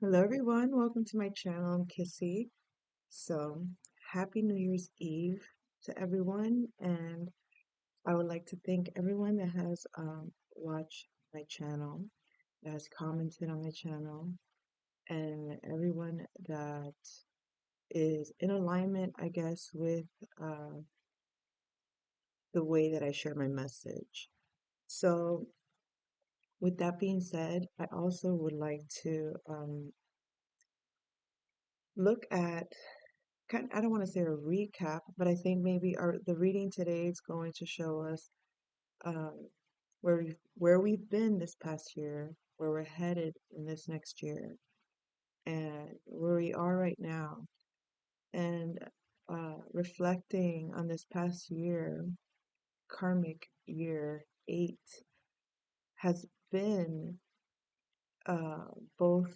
Hello everyone, welcome to my channel. I'm Kissy. So, happy New Year's Eve to everyone, and I would like to thank everyone that has watched my channel, that has commented on my channel, and everyone that is in alignment, I guess, with the way that I share my message. So, with that being said, I also would like to look at I don't want to say a recap, but I think maybe the reading today is going to show us um, where we've been this past year, where we're headed in this next year, and where we are right now. And reflecting on this past year, karmic year 8 has been uh, both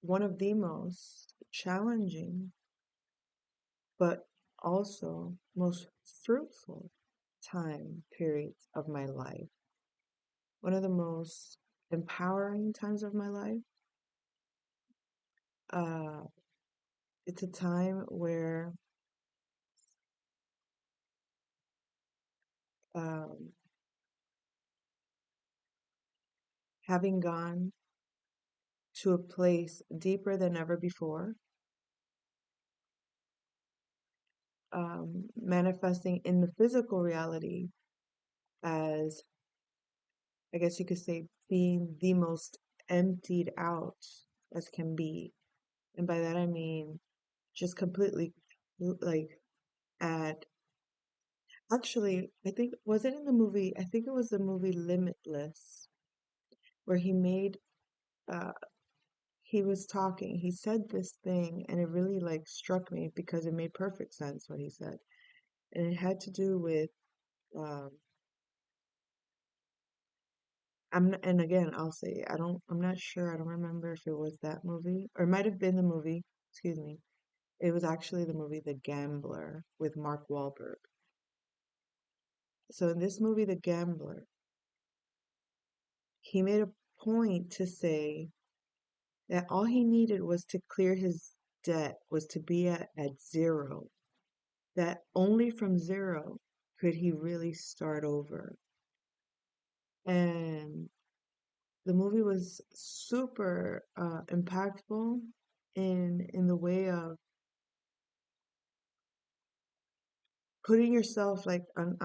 one of the most challenging, but also most fruitful time periods of my life. One of the most empowering times of my life. Uh, it's a time where um, having gone to a place deeper than ever before, manifesting in the physical reality as, I guess you could say, being the most emptied out as can be. And by that I mean just completely like at actually, I think, was it in the movie? I think it was the movie Limitless, where uh, he was talking, he said this thing, and it really like struck me because it made perfect sense what he said. And it had to do with, um, and again, I'll say, I'm not sure, I don't remember if it was that movie, or it might have been the movie, excuse me. It was actually the movie The Gambler with Mark Wahlberg. So in this movie, The Gambler, he made a point to say, that all he needed was to clear his debt, was to be at zero, that only from zero could he really start over. And the movie was super impactful in the way of putting yourself like on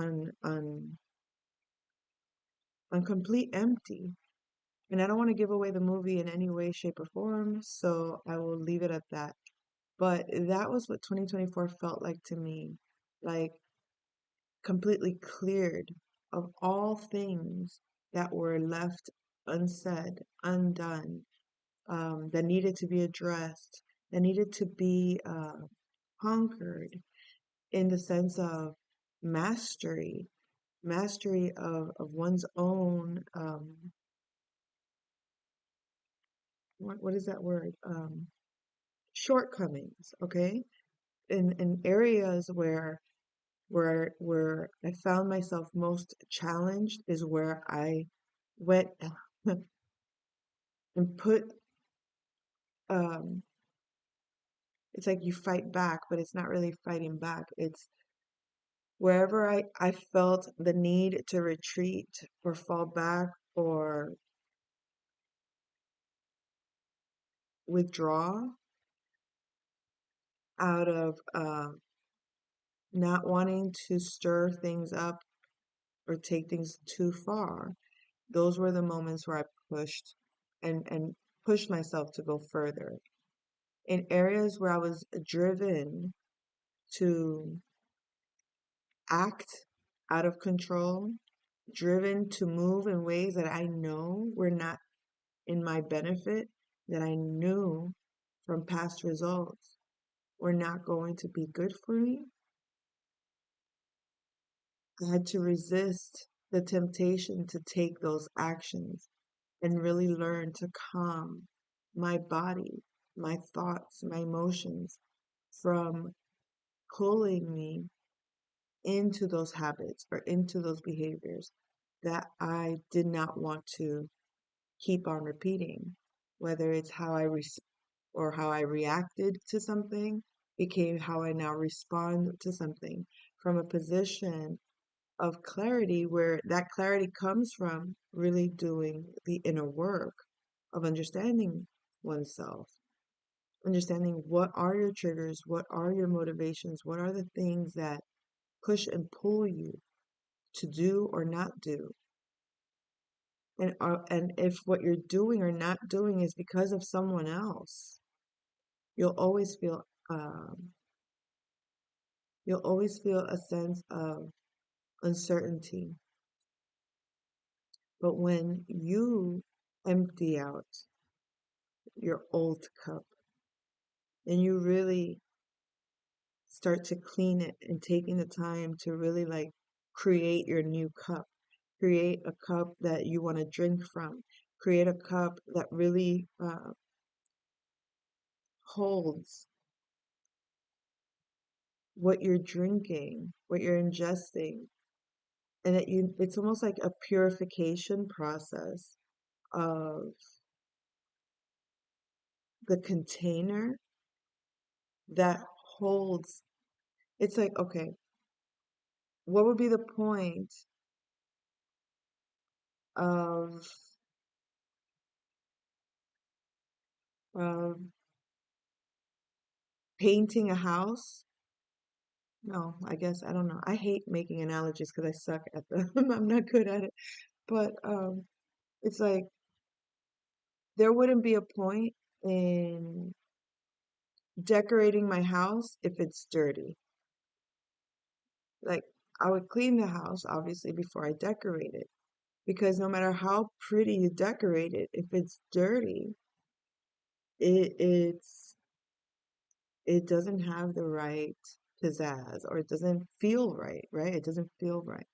complete empty. And I don't want to give away the movie in any way, shape, or form, so I will leave it at that. But that was what 2024 felt like to me. Like completely cleared of all things that were left unsaid, undone, that needed to be addressed, that needed to be conquered in the sense of mastery, mastery of one's own, what is that word? Shortcomings, okay? In areas where I found myself most challenged is where I went and put um it's like you fight back, but it's not really fighting back. It's wherever I felt the need to retreat or fall back or withdraw out of not wanting to stir things up or take things too far. Those were the moments where I pushed and pushed myself to go further. In areas where I was driven to act out of control, driven to move in ways that I know were not in my benefit, that I knew from past results were not going to be good for me. I had to resist the temptation to take those actions and really learn to calm my body, my thoughts, my emotions from pulling me into those habits or into those behaviors that I did not want to keep on repeating. whether it's how or how I reacted to something became how I now respond to something from a position of clarity where that clarity comes from really doing the inner work of understanding oneself, understanding what are your triggers, what are your motivations, what are the things that push and pull you to do or not do. And if what you're doing or not doing is because of someone else, you'll always feel um, you'll always feel a sense of uncertainty. But when you empty out your old cup and you really start to clean it and taking the time to really like create your new cup, create a cup that you want to drink from, create a cup that really holds what you're drinking, what you're ingesting, and it's almost like a purification process of the container that holds. It's like, okay, what would be the point of of painting a house? No, I guess I don't know. I hate making analogies because I suck at them. I'm not good at it. But it's like there wouldn't be a point in decorating my house if it's dirty. Like I would clean the house obviously before I decorate it because no matter how pretty you decorate it, if it's dirty, it it's it doesn't have the right pizzazz or it doesn't feel right, right? It doesn't feel right.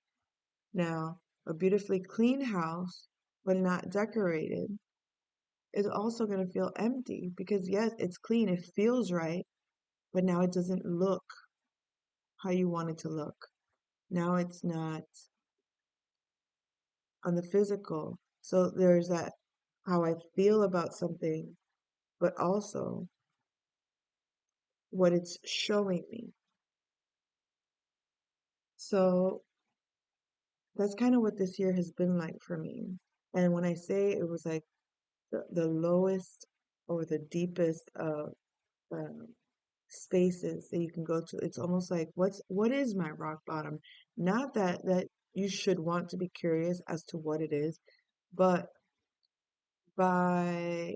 Now, a beautifully clean house, but not decorated, is also going to feel empty because, yes, it's clean, it feels right, but now it doesn't look how you want it to look. Now it's not on the physical. So there's that how I feel about something, but also what it's showing me. So that's kind of what this year has been like for me. And when I say it was like the lowest or the deepest of um, spaces that you can go to, it's almost like what is my rock bottom? Not that you should want to be curious as to what it is, but by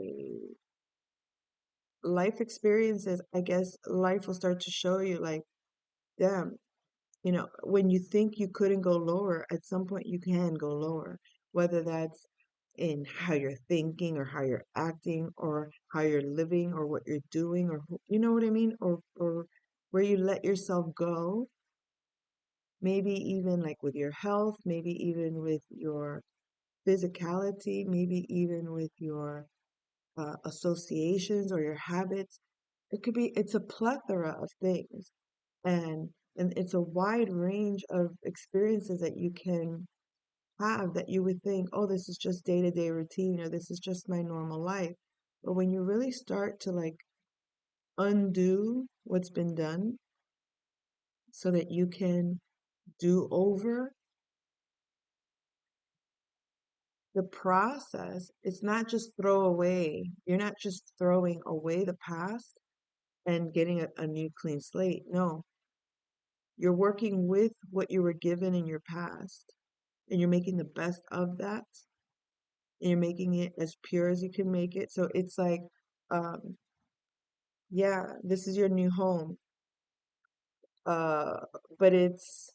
life experiences, I guess life will start to show you like, damn, when you think you couldn't go lower, at some point you can go lower, whether that's in how you're thinking or how you're acting or how you're living or what you're doing or you know what I mean? Or where you let yourself go, maybe even like with your health, maybe even with your physicality, maybe even with your associations or your habits. It's a plethora of things. And and it's a wide range of experiences that you can have that you would think, oh, this is just day-to-day routine or this is just my normal life. But when you really start to like undo what's been done so that you can do over the process, it's not just throw away. You're not just throwing away the past and getting a new clean slate. No, you're working with what you were given in your past and you're making the best of that and you're making it as pure as you can make it. So it's like, um, yeah, this is your new home. Uh, but it's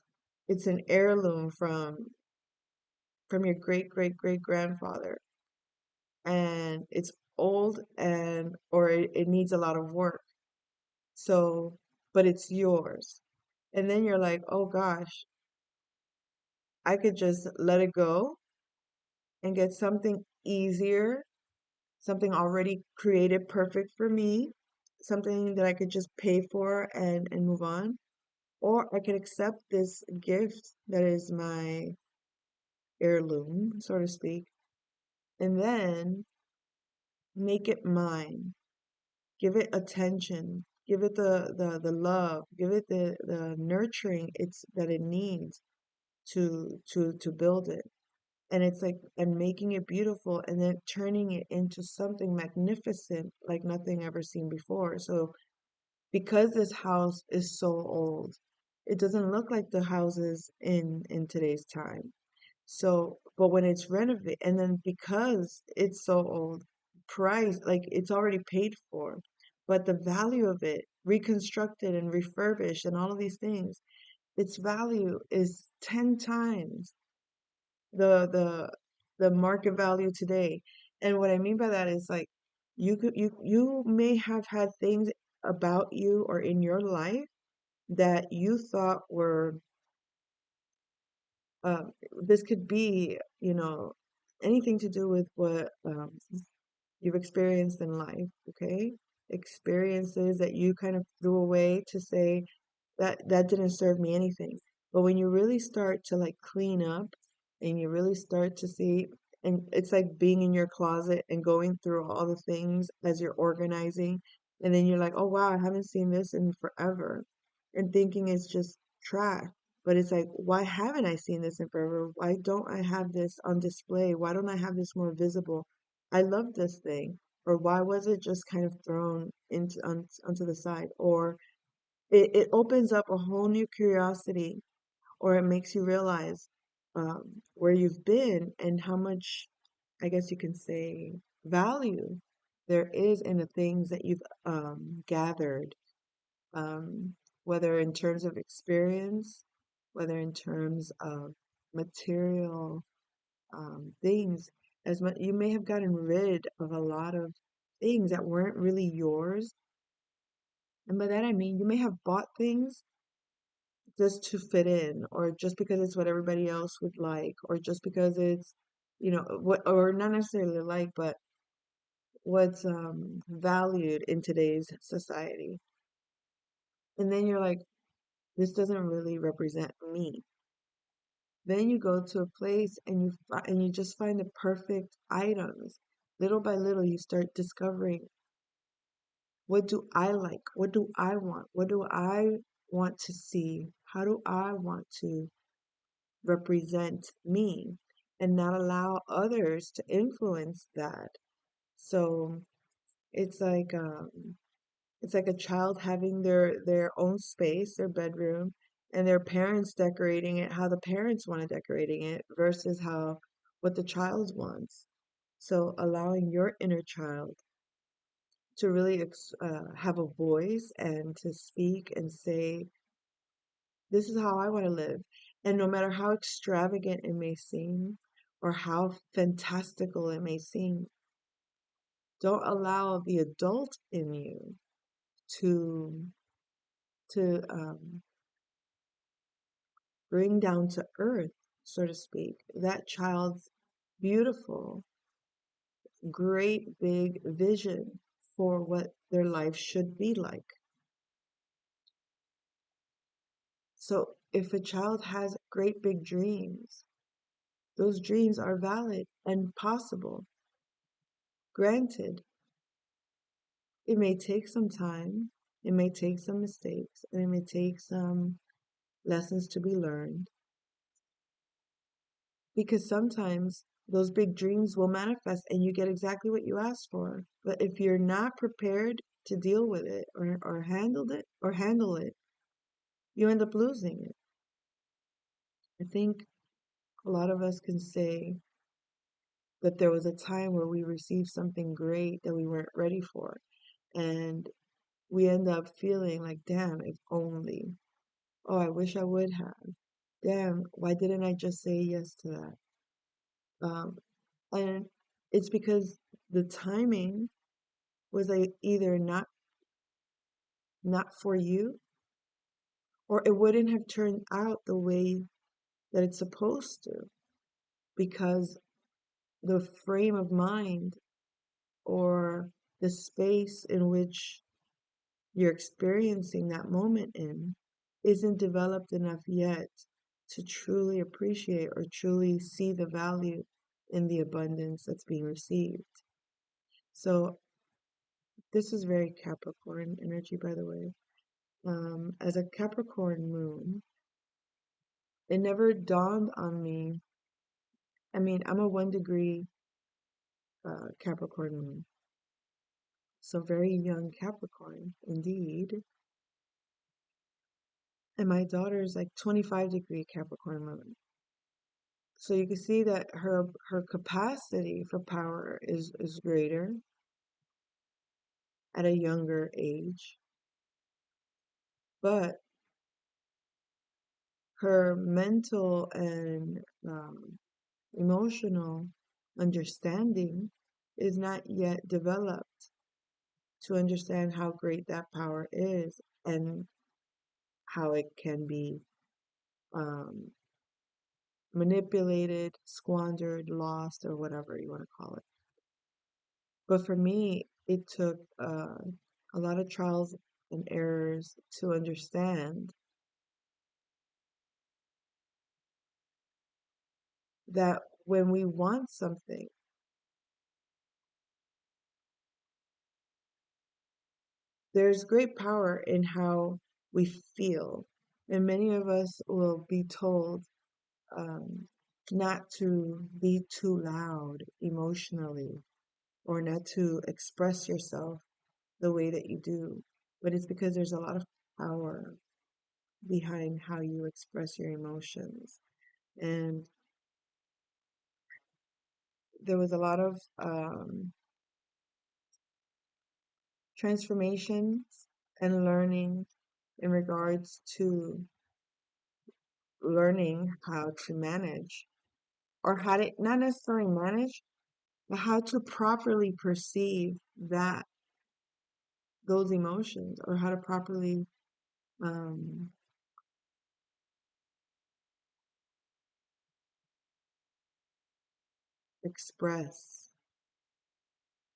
an heirloom from your great grandfather, and it's old and or it needs a lot of work. So, but it's yours. And then you're like, oh gosh, I could just let it go and get something easier, something already created perfect for me, something that I could just pay for and move on. Or I could accept this gift that is my heirloom, so to speak, and then make it mine, give it attention, give it the love, give it the nurturing it's that it needs to build it. And it's like, and making it beautiful and then turning it into something magnificent like nothing ever seen before. So because this house is so old, it doesn't look like the houses in today's time. So, but when it's renovated, and then because it's so old, price, like it's already paid for, but the value of it, reconstructed and refurbished and all of these things, its value is 10 times the the the market value today. And what I mean by that is like you may have had things about you or in your life that you thought were this could be, anything to do with what you've experienced in life, okay? Experiences that you kind of threw away to say that didn't serve me anything. But when you really start to like clean up and you really start to see, and it's like being in your closet and going through all the things as you're organizing, and then you're like, oh wow, I haven't seen this in forever, and thinking it's just trash. But it's like, why haven't I seen this in forever? Why don't I have this on display? Why don't I have this more visible? I love this thing. Or why was it just kind of thrown onto the side? Or it opens up a whole new curiosity, or it makes you realize where you've been and how much, I guess you can say, value there is in the things that you've gathered, um, whether in terms of experience, whether in terms of material things. As much you may have gotten rid of a lot of things that weren't really yours, and by that I mean you may have bought things just to fit in, or just because it's what everybody else would like, or just because it's, what, or not necessarily like, but what's valued in today's society. And then you're like, this doesn't really represent me. Then you go to a place and and you just find the perfect items. Little by little, you start discovering, what do I like? What do I want? What do I want to see? How do I want to represent me and not allow others to influence that? So it's like it's like a child having their own space, their bedroom, and their parents decorating it how the parents want to decorating it versus how what the child wants. So allowing your inner child to really have a voice and to speak and say, this is how I want to live. And no matter how extravagant it may seem or how fantastical it may seem, don't allow the adult in you to to bring down to earth, so to speak, that child's beautiful, great big vision for what their life should be like. So if a child has great big dreams, those dreams are valid and possible. Granted, it may take some time, it may take some mistakes, and it may take some lessons to be learned, because sometimes those big dreams will manifest and you get exactly what you asked for. But if you're not prepared to deal with it or handle it, you end up losing it. I think a lot of us can say that there was a time where we received something great that we weren't ready for. And we end up feeling like, damn, if only. Oh, I wish I would have. Damn, why didn't I just say yes to that? And it's because the timing was like either not for you, or it wouldn't have turned out the way that it's supposed to, because the frame of mind or the space in which you're experiencing that moment in isn't developed enough yet to truly appreciate or truly see the value in the abundance that's being received. So this is very Capricorn energy, by the way. As a Capricorn moon, it never dawned on me. I mean, I'm a 1 degree Capricorn moon, so very young Capricorn indeed. And my daughter is like 25-degree Capricorn moon. So you can see that her capacity for power is greater at a younger age, but her mental and emotional understanding is not yet developed to understand how great that power is and how it can be um, manipulated, squandered, lost, or whatever you want to call it. But for me, it took a lot of trials and errors to understand that when we want something, there's great power in how we feel. And many of us will be told um, not to be too loud emotionally or not to express yourself the way that you do. But it's because there's a lot of power behind how you express your emotions. And there was a lot of transformations and learning in regards to learning how to manage or how to not necessarily manage, but how to properly perceive that those emotions or how to properly um, express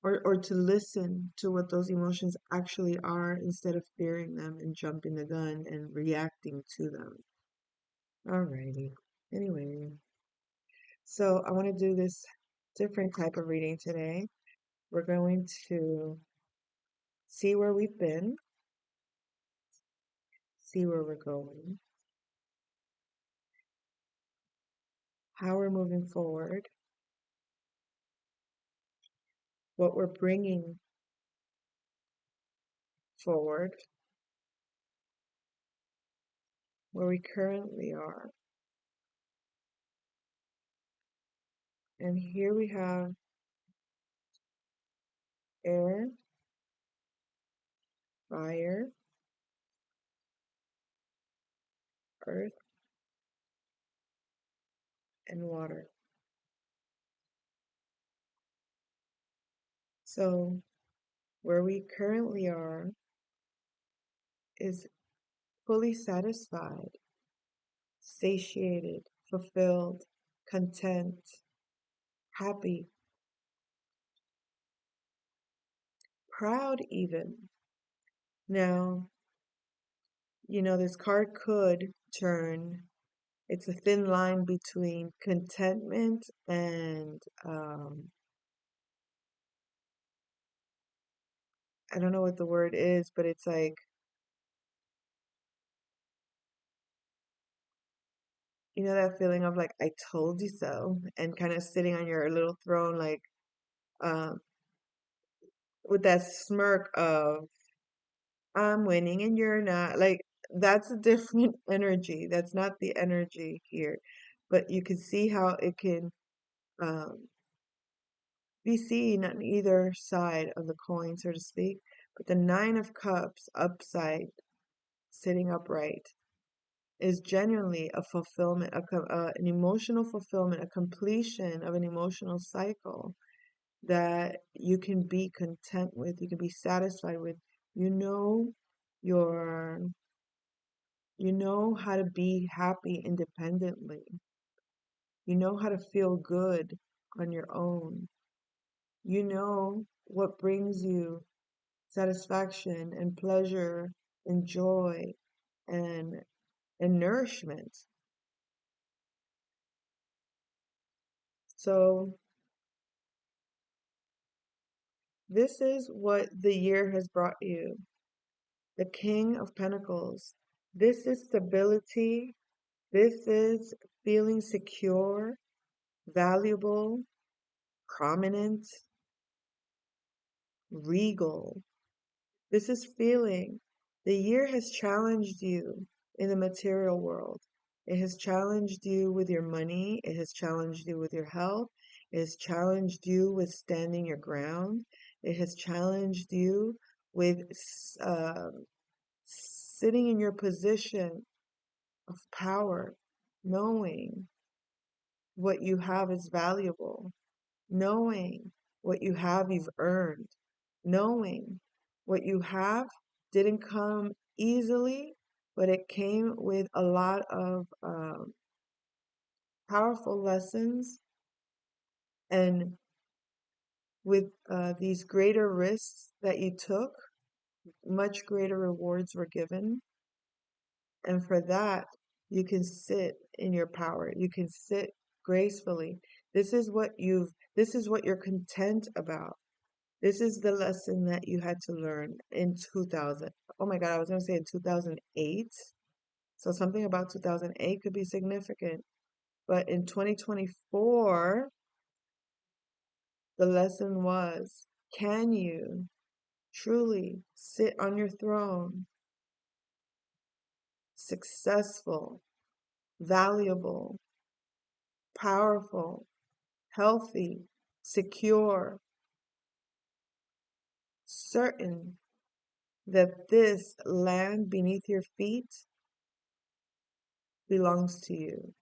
or to listen to what those emotions actually are instead of fearing them and jumping the gun and reacting to them. Alrighty. Anyway, so I want to do this different type of reading today. We're going to see where we've been, see where we're going, how we're moving forward, what we're bringing forward, where we currently are. And here we have air, fire, earth, and water. So where we currently are is fully satisfied, satiated, fulfilled, content, happy, proud even. Now, this card could turn, it's a thin line between contentment and I don't know what the word is, but it's like, that feeling of like, I told you so, and kind of sitting on your little throne, like, um, with that smirk of, I'm winning and you're not. Like, that's a different energy. That's not the energy here. But you can see how it can um, be seen on either side of the coin, so to speak. But the Nine of Cups upside, sitting upright, is genuinely a fulfillment, an emotional fulfillment, a completion of an emotional cycle that you can be content with, you can be satisfied with. You know your you know how to be happy independently. You know how to feel good on your own. You know what brings you satisfaction and pleasure and joy and nourishment. So This is what the year has brought you. The King of Pentacles. This is stability. This is feeling secure, valuable, prominent, regal. This is feeling. The year has challenged you in the material world. It has challenged you with your money. It has challenged you with your health. It has challenged you with standing your ground. It has challenged you with sitting in your position of power, knowing what you have is valuable, knowing what you have you've earned, knowing what you have didn't come easily, but it came with a lot of powerful lessons and with these greater risks that you took, much greater rewards were given. And for that, you can sit in your power. You can sit gracefully. This is what you're content about. This is the lesson that you had to learn in 2000. Oh my God, I was going to say in 2008. So something about 2008 could be significant. But in 2024, the lesson was, can you truly sit on your throne, successful, valuable, powerful, healthy, secure, certain that this land beneath your feet belongs to you?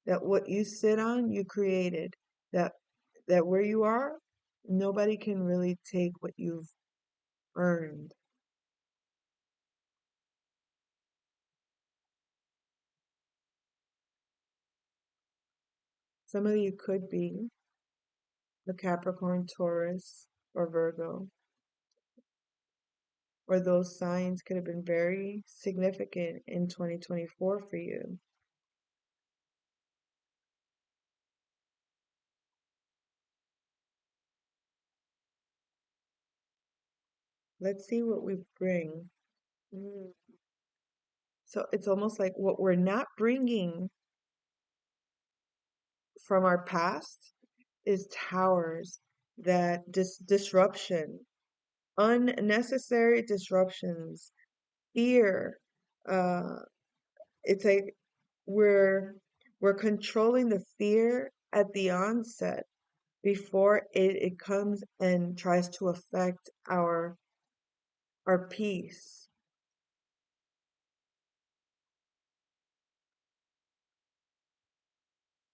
That what you sit on, you created. That that where you are, nobody can really take what you've earned. Some of you could be the Capricorn, Taurus, or Virgo, or those signs could have been very significant in 2024 for you. Let's see what we bring. Mm. So it's almost like what we're not bringing from our past is towers, that disruption, unnecessary disruptions, fear. Uh, it's like we're we're controlling the fear at the onset before it comes and tries to affect our peace.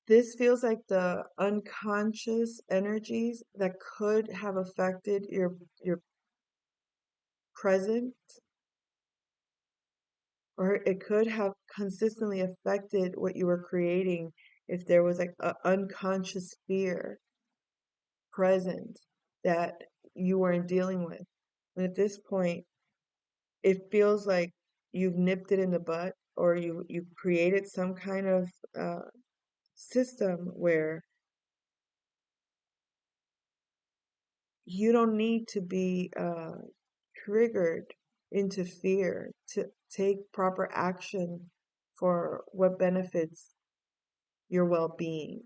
This feels like the unconscious energies that could have affected your present, or it could have consistently affected what you were creating if there was like an unconscious fear present that you weren't dealing with. And at this point, it feels like you've nipped it in the butt, or you created some kind of system where you don't need to be triggered into fear to take proper action for what benefits your well-being.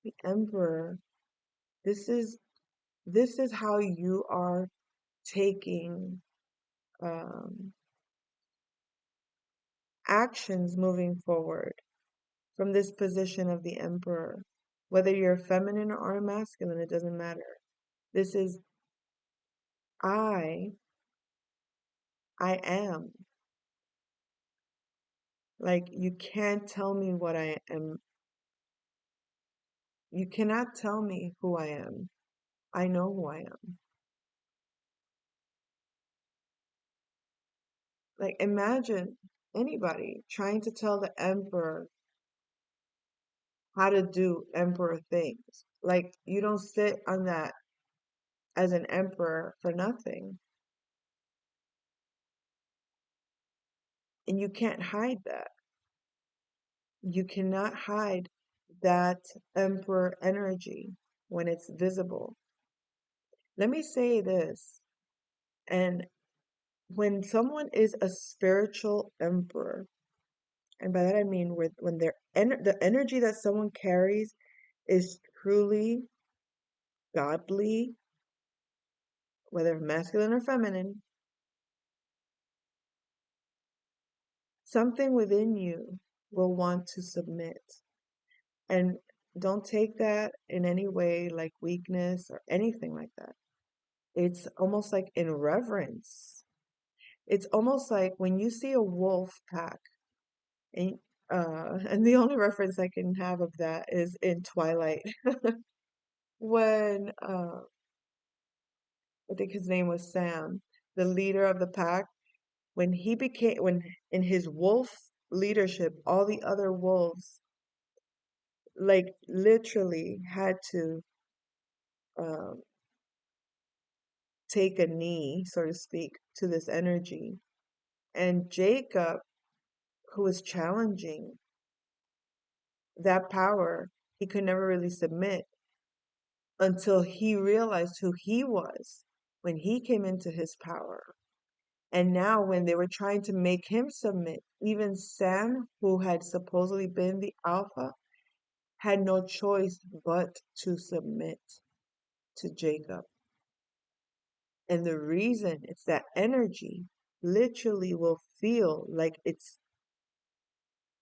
The Emperor, this is this is how you are taking um, actions moving forward from this position of the Emperor. Whether you're feminine or masculine, it doesn't matter. This is I, I am. Like, you can't tell me what I am. You cannot tell me who I am. I know who I am. Like, imagine anybody trying to tell the Emperor how to do Emperor things. Like, you don't sit on that as an Emperor for nothing. And you can't hide that. You cannot hide that emperor energy when it's visible. Let me say this, and when someone is a spiritual emperor, and by that I mean when the energy that someone carries is truly godly, whether masculine or feminine, something within you will want to submit. And don't take that in any way like weakness or anything like that. It's almost like in reverence. It's almost like when you see a wolf pack, and and the only reference I can have of that is in Twilight when I think his name was Sam, the leader of the pack, when in his wolf leadership, all the other wolves like literally had to um, take a knee, so to speak, to this energy. And Jacob, who was challenging that power, he could never really submit until he realized who he was when he came into his power. And now, when they were trying to make him submit, even Sam, who had supposedly been the alpha, had no choice but to submit to Jacob. And the reason it's that energy literally will feel like it's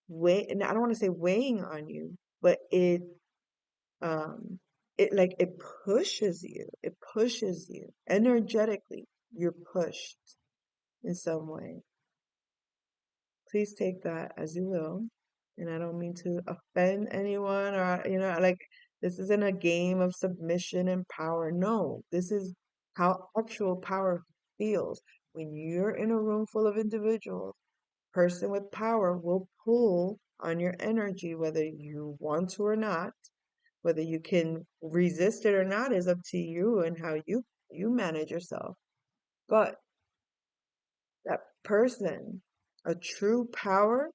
and I don't want to say weighing on you, but um it pushes you. It pushes you energetically. You're pushed in some way. Please take that as you will. And I don't mean to offend anyone or, like this isn't a game of submission and power. No, this is how actual power feels. When you're in a room full of individuals, person with power will pull on your energy, whether you want to or not. Whether you can resist it or not is up to you and how you manage yourself. But that person, a true power,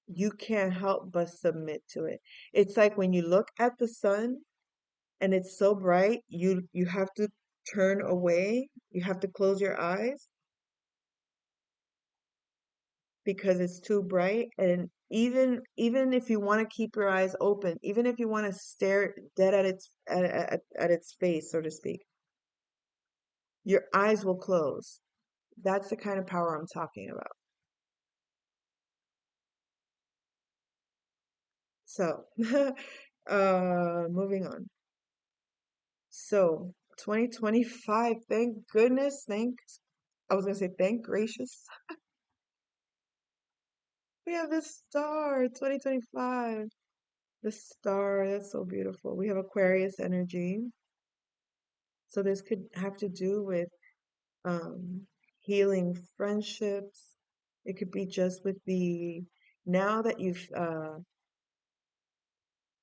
you can't help but submit to it. It's like when you look at the sun and it's so bright, you have to turn away. You have to close your eyes because it's too bright. And even if you want to keep your eyes open, even if you want to stare dead at its face, so to speak, your eyes will close. That's the kind of power I'm talking about. So, moving on. So, 2025, thank goodness, I was gonna say thank gracious. We have this star, 2025. The star, that's so beautiful. We have Aquarius energy. So this could have to do with um, healing friendships. It could be just with now that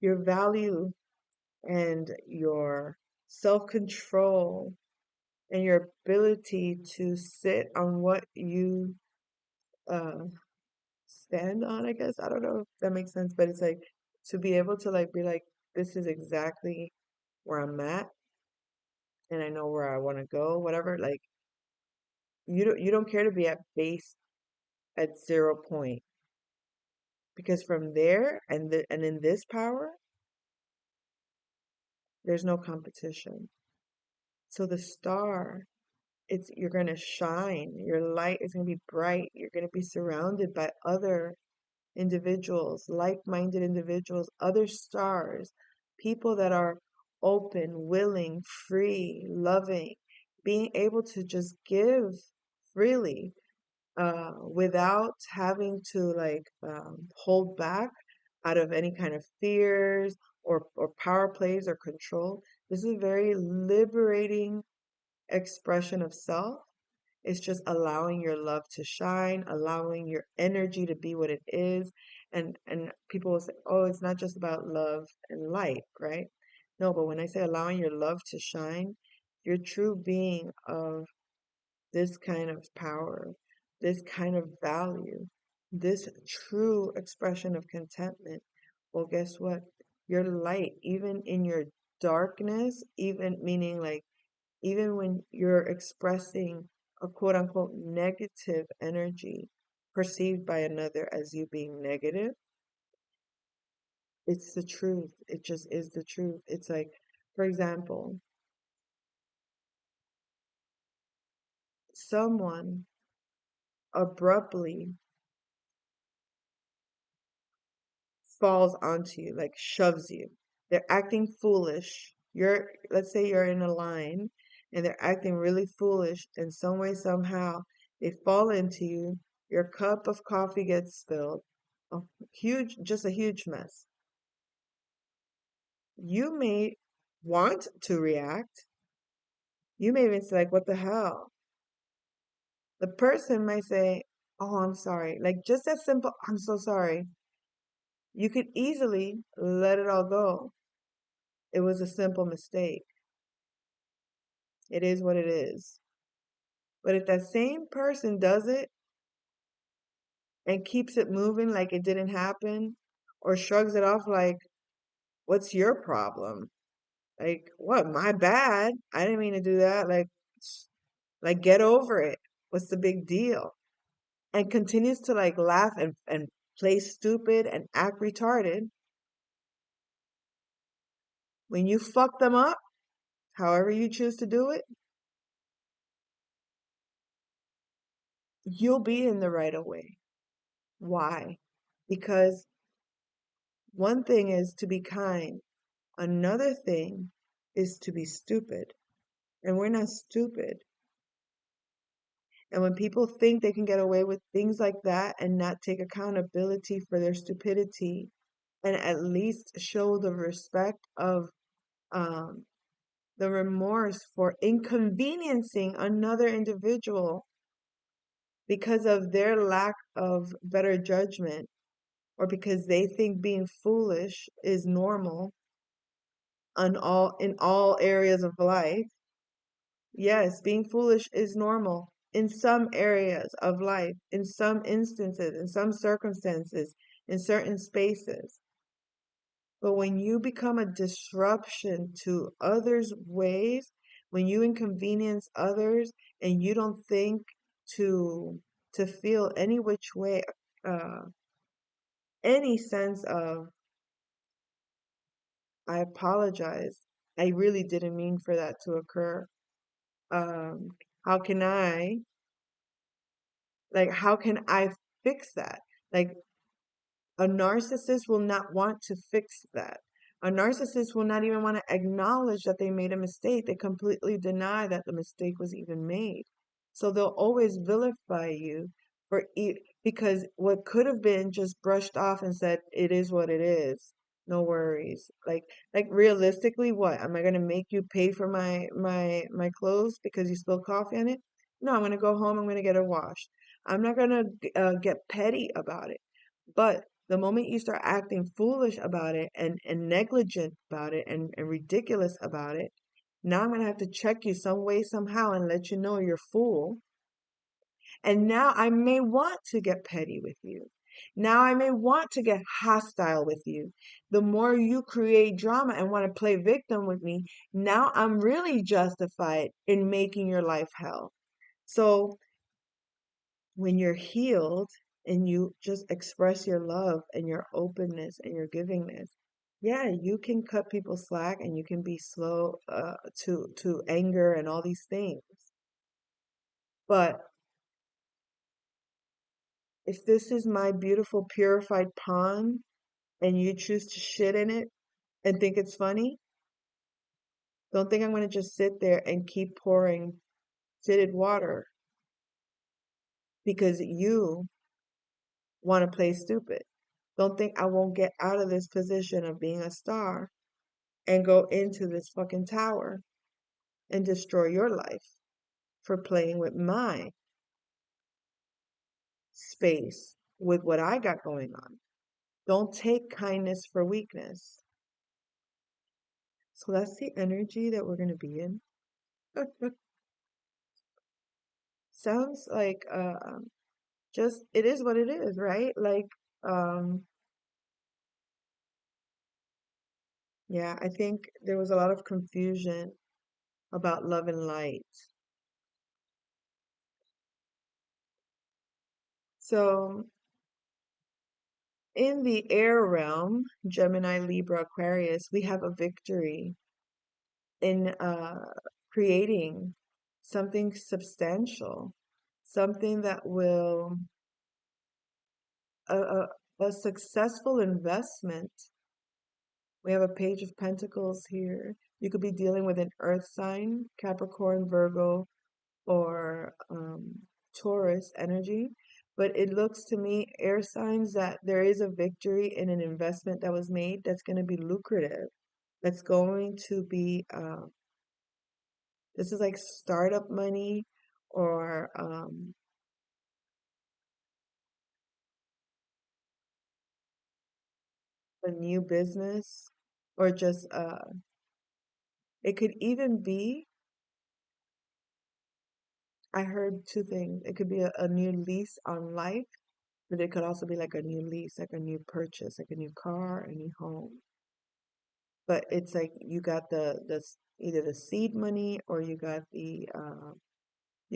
your value and your self-control and your ability to sit on what you uh, stand on, I guess. I don't know if that makes sense, but it's like to be able to like be like, this is exactly where I'm at and I know where I want to go, whatever. Like you don't care to be at base at 0 point because from there and in this power, there's no competition. So the star, it's you're gonna shine. Your light is gonna be bright. You're gonna be surrounded by other individuals, like-minded individuals, other stars, people that are open, willing, free, loving, being able to just give freely without having to like hold back out of any kind of fears or power plays or control. This is a very liberating expression of self. It's just allowing your love to shine, allowing your energy to be what it is. And people will say, "Oh, it's not just about love and light, right?" No, but when I say allowing your love to shine, your true being of this kind of power, this kind of value. this true expression of contentment, well, guess what? Your light, even in your darkness, even meaning like, even when you're expressing a quote unquote negative energy perceived by another as you being negative, it's the truth. It just is the truth. It's like, for example, someone abruptly falls onto you, like shoves you. They're acting foolish. Let's say you're in a line and they're acting really foolish in some way, somehow. They fall into you. Your cup of coffee gets spilled. A just a huge mess. You may want to react. You may even say, like, what the hell? The person might say, oh, I'm sorry. Like, just that simple, I'm so sorry. You could easily let it all go. It was a simple mistake. It is what it is. But if that same person does it and keeps it moving like it didn't happen, or shrugs it off like, what's your problem? Like, what? My bad. I didn't mean to do that. Like get over it. What's the big deal? And continues to like laugh and play stupid and act retarded. When you fuck them up, however you choose to do it, you'll be in the right of way. Why? Because one thing is to be kind. Another thing is to be stupid. And we're not stupid. And when people think they can get away with things like that and not take accountability for their stupidity and at least show the respect of um, the remorse for inconveniencing another individual because of their lack of better judgment or because they think being foolish is normal in all areas of life. Yes, being foolish is normal in some areas of life, in some instances, in some circumstances, in certain spaces. But when you become a disruption to others' ways, when you inconvenience others and you don't think to feel any which way, uh, any sense of, I apologize. I really didn't mean for that to occur. Um, how can I how can I fix that? Like, a narcissist will not want to fix that. A narcissist will not even want to acknowledge that they made a mistake. They completely deny that the mistake was even made. So they'll always vilify you because what could have been just brushed off and said, it is what it is. No worries. Like realistically, what? Am I gonna make you pay for my clothes because you spilled coffee on it? No, I'm gonna go home. I'm gonna get it washed. I'm not gonna get petty about it. But the moment you start acting foolish about it and negligent about it and ridiculous about it, now I'm going to have to check you some way, somehow, and let you know you're fool. And now I may want to get petty with you. Now I may want to get hostile with you. The more you create drama and want to play victim with me, now I'm really justified in making your life hell. So when you're healed and you just express your love and your openness and your givingness, yeah, you can cut people slack and you can be slow to anger and all these things. But if this is my beautiful purified pond and you choose to shit in it and think it's funny, don't think I'm going to just sit there and keep pouring fitted water because you want to play stupid. Don't think I won't get out of this position of being a star and go into this fucking tower and destroy your life for playing with my space with what I got going on. Don't take kindness for weakness. So that's the energy that we're going to be in. Sounds like just it is what it is, right? Like, um, yeah, I think there was a lot of confusion about love and light. So in the air realm, Gemini, Libra, Aquarius, we have a victory in creating something substantial, something that will a successful investment. We have a page of pentacles here. You could be dealing with an earth sign, Capricorn, Virgo, or Taurus energy. But it looks to me, air signs, that there is a victory in an investment that was made that's going to be lucrative. That's going to be, this is like startup money or a new business or just, it could even be, I heard two things. It could be a new lease on life, but it could also be like a new lease, like a new purchase, like a new car, a new home. But it's like you got either the seed money or you got you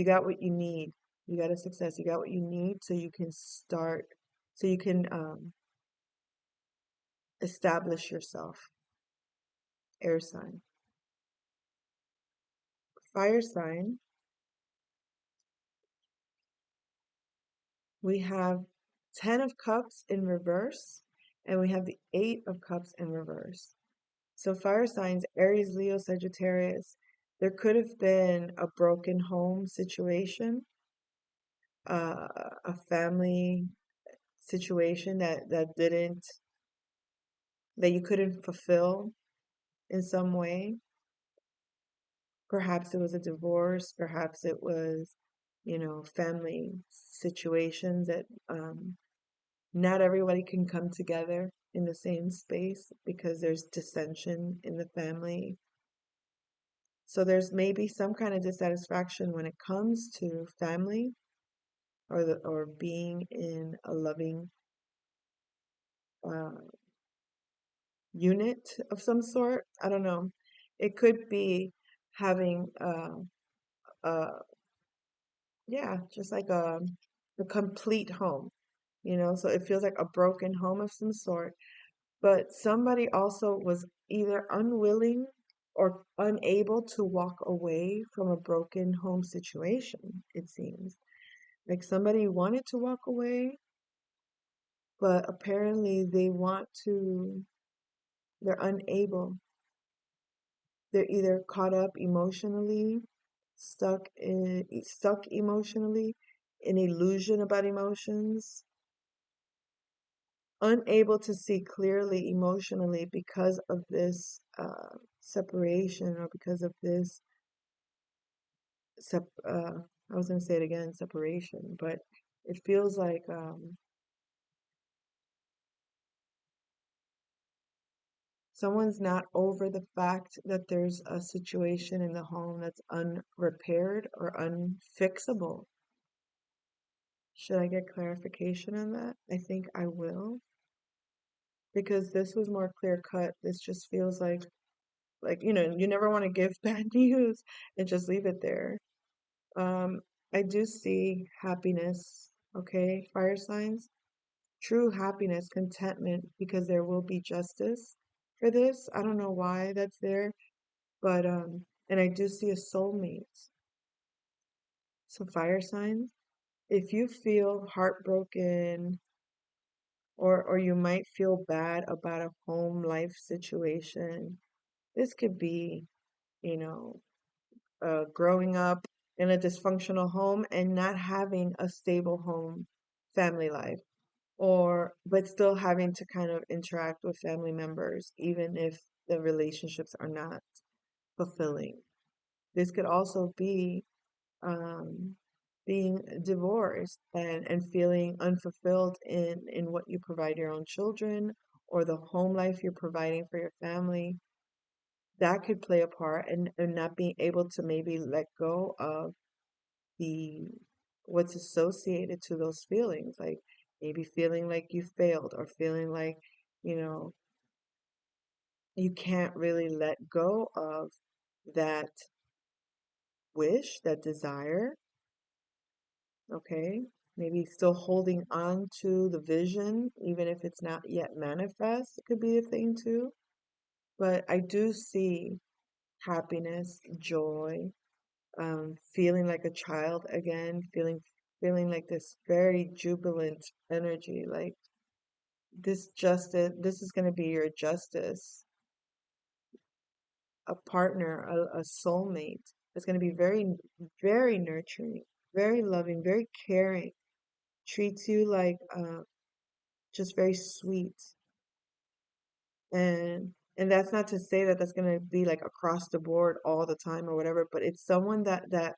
got what you need. You got a success. You got what you need so you can start, so you can establish yourself. Air sign. Fire sign, we have 10 of cups in reverse and we have the 8 of cups in reverse. So fire signs, Aries, Leo, Sagittarius, there could have been a broken home situation, a family situation that you couldn't fulfill in some way. Perhaps it was a divorce, perhaps it was, family situations that not everybody can come together in the same space because there's dissension in the family. So there's maybe some kind of dissatisfaction when it comes to family or being in a loving uh, unit of some sort. I don't know. It could be having uh yeah, just like a complete home, so it feels like a broken home of some sort. But somebody also was either unwilling or unable to walk away from a broken home situation, it seems. Like somebody wanted to walk away, but apparently they're unable. They're either caught up emotionally, stuck emotionally, in illusion about emotions, unable to see clearly emotionally because of this separation or because of this sep I was going to say it again, separation, but it feels like someone's not over the fact that there's a situation in the home that's unrepaired or unfixable. Should I get clarification on that? I think I will, because this was more clear cut. This just feels like you never want to give bad news and just leave it there. Um, I do see happiness, okay, fire signs, true happiness, contentment, because there will be justice for this. I don't know why that's there, but and I do see a soulmate. So fire signs, if you feel heartbroken or you might feel bad about a home life situation, this could be, you know, growing up in a dysfunctional home and not having a stable home family life, or but still having to kind of interact with family members, even if the relationships are not fulfilling. This could also be um, being divorced and feeling unfulfilled in what you provide your own children or the home life you're providing for your family. That could play a part and not being able to maybe let go of the what's associated to those feelings, like maybe feeling like you failed or feeling like, you know, you can't really let go of that wish, that desire, okay? Maybe still holding on to the vision, even if it's not yet manifest, it could be a thing too. But I do see happiness, joy, feeling like a child again, feeling like this very jubilant energy, like this justice, this is going to be your justice, a partner, a soulmate. It's going to be very, very nurturing, very loving, very caring, treats you like just very sweet. And that's not to say that that's going to be like across the board all the time or whatever, but it's someone that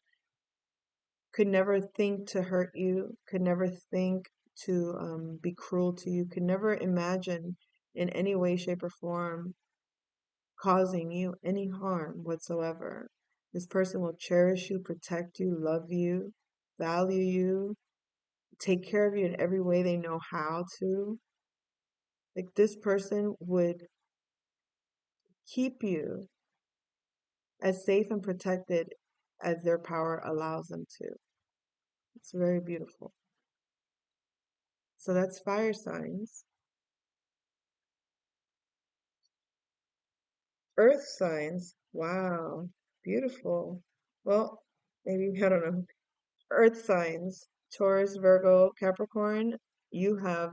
could never think to hurt you, could never think to be cruel to you, could never imagine in any way, shape, or form causing you any harm whatsoever. This person will cherish you, protect you, love you, value you, take care of you in every way they know how to. Like this person would keep you as safe and protected as their power allows them to. It's very beautiful. So that's fire signs. Earth signs. Wow. Beautiful. Well, maybe, I don't know. Earth signs. Taurus, Virgo, Capricorn. You have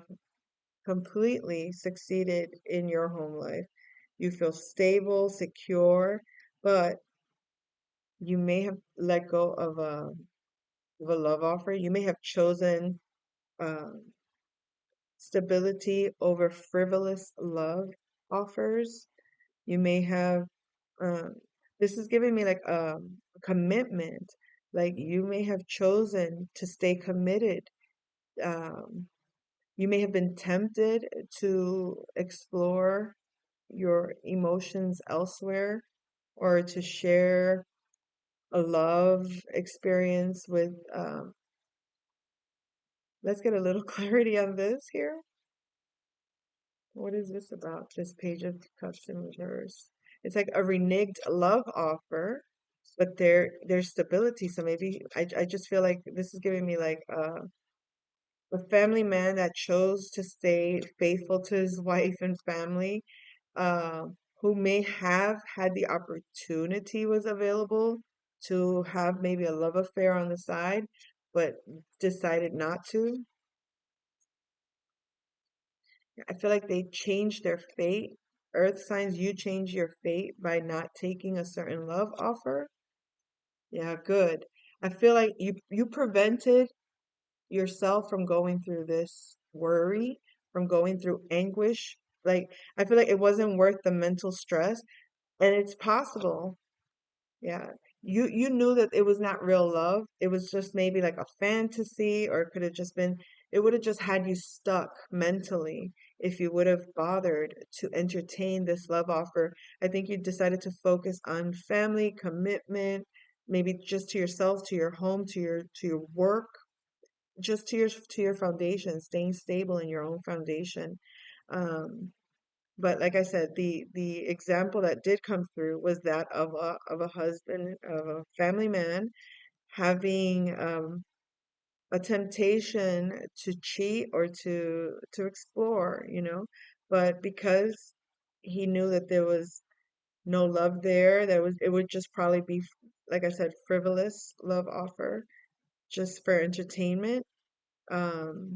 completely succeeded in your home life. You feel stable, secure, but you may have let go of a love offer. You may have chosen um, stability over frivolous love offers. You may have, um, this is giving me like a commitment. Like you may have chosen to stay committed. Um, you may have been tempted to explore your emotions elsewhere or to share a love experience with, let's get a little clarity on this here. What is this about? This page of cups in reverse. It's like a reneged love offer, but there's stability. So maybe I just feel like this is giving me like a family man that chose to stay faithful to his wife and family, uh, who may have had the opportunity was available to have maybe a love affair on the side, but decided not to. I feel like they changed their fate. Earth signs, you change your fate by not taking a certain love offer. Yeah, good. I feel like you prevented yourself from going through this worry, from going through anguish. Like I feel like it wasn't worth the mental stress, and it's possible. Yeah. You knew that it was not real love. It was just maybe like a fantasy, or it could have just been, it would have just had you stuck mentally if you would have bothered to entertain this love offer. I think you decided to focus on family, commitment, maybe just to yourself, to your home, to your work, just to your foundation, staying stable in your own foundation. Um, but like I said, the example that did come through was that of a husband, of a family man having a temptation to cheat or to explore, you know, but because he knew that there was no love there, there was it would just probably be, like I said, frivolous love offer just for entertainment.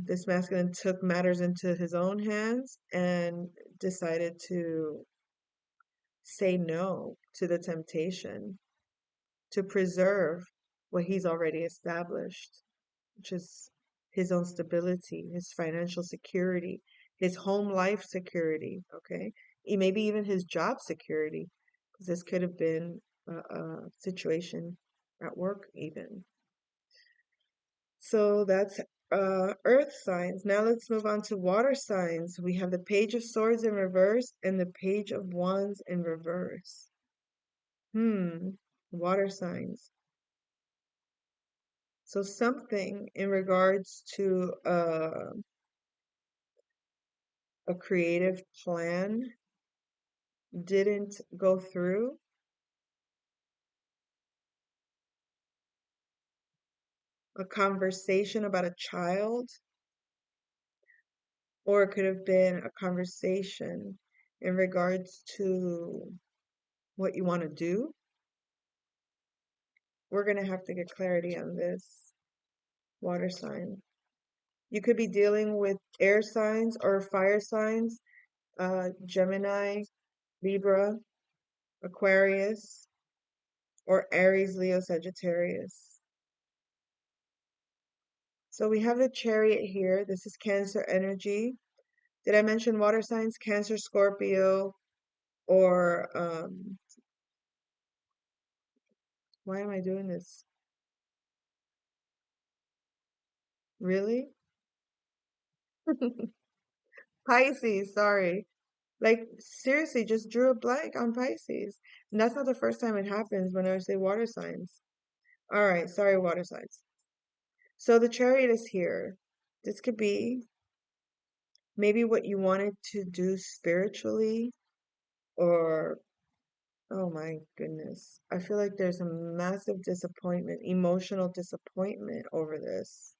This masculine took matters into his own hands and decided to say no to the temptation to preserve what he's already established, which is his own stability, his financial security, his home life security, okay? Maybe even his job security, because this could have been a situation at work even. So that's earth signs. Now let's move on to water signs. We have the page of swords in reverse and the page of wands in reverse. Water signs. So something in regards to a creative plan didn't go through, a conversation about a child, or it could have been a conversation in regards to what you want to do. We're going to have to get clarity on this water sign. You could be dealing with air signs or fire signs, Gemini, Libra, Aquarius, or Aries, Leo, Sagittarius. So we have the Chariot here. This is Cancer energy. Did I mention water signs? Cancer, Scorpio, or why am I doing this? Really? Pisces, sorry. Like, seriously, just drew a blank on Pisces. And that's not the first time it happens when I say water signs. All right, sorry, water signs. So the Chariot is here. This could be maybe what you wanted to do spiritually, or oh my goodness. I feel like there's a massive disappointment, emotional disappointment over this.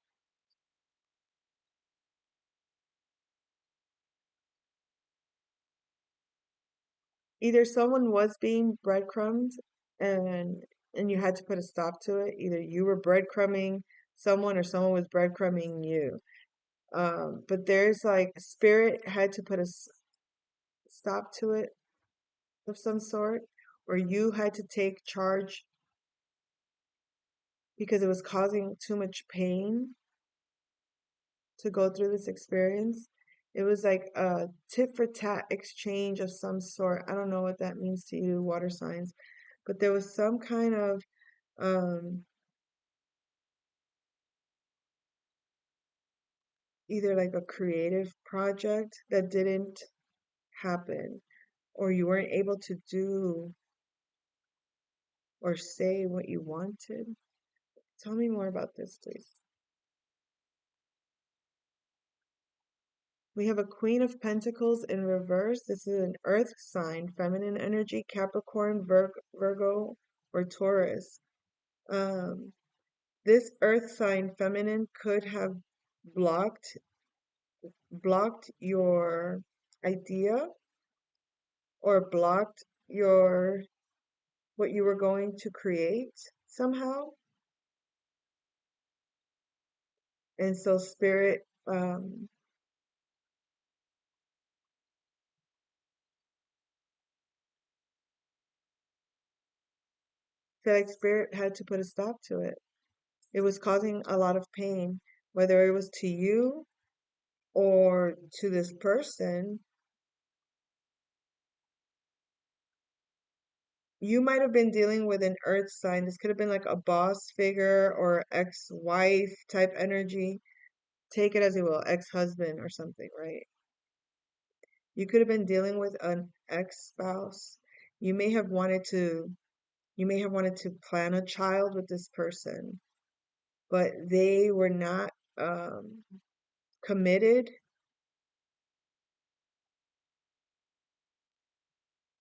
Either someone was being breadcrumbed and you had to put a stop to it. Either you were breadcrumbing someone or someone was breadcrumbing you. But there's like spirit had to put a stop to it of some sort, or you had to take charge because it was causing too much pain to go through this experience. It was like a tit for tat exchange of some sort. I don't know what that means to you, water signs, but there was some kind of um, either like a creative project that didn't happen, or you weren't able to do or say what you wanted. Tell me more about this, please. We have a Queen of Pentacles in reverse. This is an earth sign, feminine energy, Capricorn, Virgo, or Taurus. Um, this earth sign, feminine, could have blocked your idea or blocked your what you were going to create somehow. And so spirit, feel like spirit had to put a stop to it. It was causing a lot of pain, whether it was to you or to this person. You might have been dealing with an earth sign. This could have been like a boss figure or ex-wife type energy. Take it as you will, ex-husband or something, right? You could have been dealing with an ex-spouse. You may have wanted to you may have wanted to plan a child with this person, but they were not committed,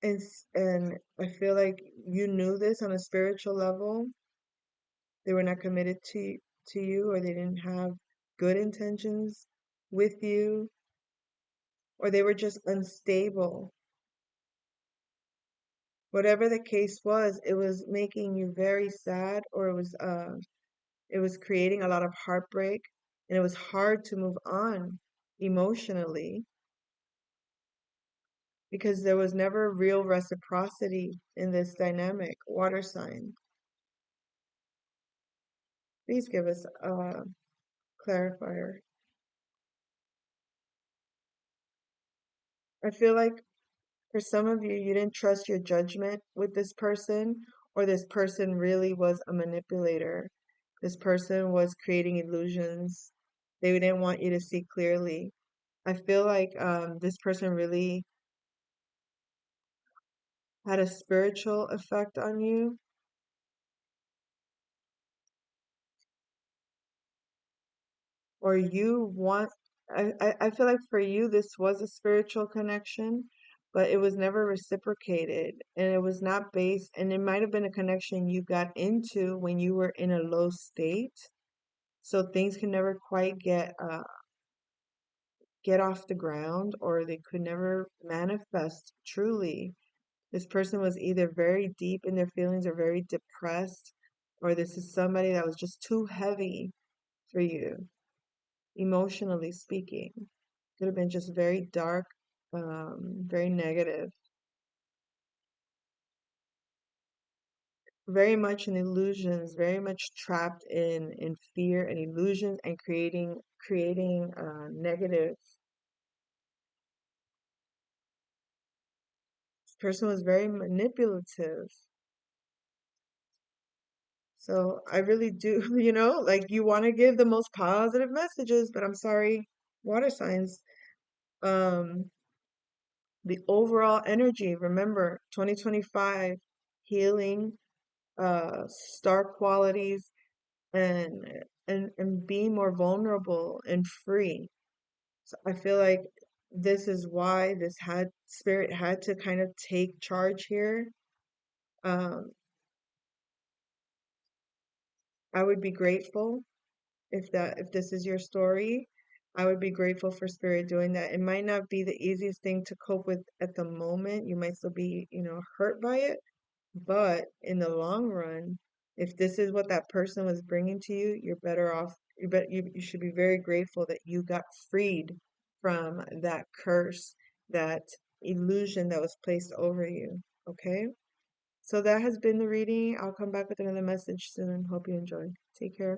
and I feel like you knew this on a spiritual level. They were not committed to you, or they didn't have good intentions with you, or they were just unstable. Whatever the case was, it was making you very sad, or it was creating a lot of heartbreak, and it was hard to move on emotionally because there was never real reciprocity in this dynamic. Water sign, please give us a clarifier. I feel like for some of you, you didn't trust your judgment with this person, or this person really was a manipulator. This person was creating illusions. They didn't want you to see clearly. I feel like this person really had a spiritual effect on you. or you want, I feel like for you this was a spiritual connection, but it was never reciprocated, and it was not based, and it might have been a connection you got into when you were in a low state, so things can never quite get off the ground, or they could never manifest truly. This person was either very deep in their feelings or very depressed, or this is somebody that was just too heavy for you, emotionally speaking. Could have been just very dark, very negative, very much in illusions, very much trapped in fear and illusions, and creating negative. This person was very manipulative. So I really do, like you want to give the most positive messages, but I'm sorry, water signs. Um, the overall energy, remember, 2025, healing, star qualities, and being more vulnerable and free. So I feel like this is why this had spirit had to kind of take charge here. Um, I would be grateful if this is your story. I would be grateful for spirit doing that. It might not be the easiest thing to cope with at the moment. You might still be, hurt by it, but in the long run, if this is what that person was bringing to you, you're better off. You should be very grateful that you got freed from that curse, that illusion that was placed over you. Okay? So that has been the reading. I'll come back with another message soon. Hope you enjoy. Take care.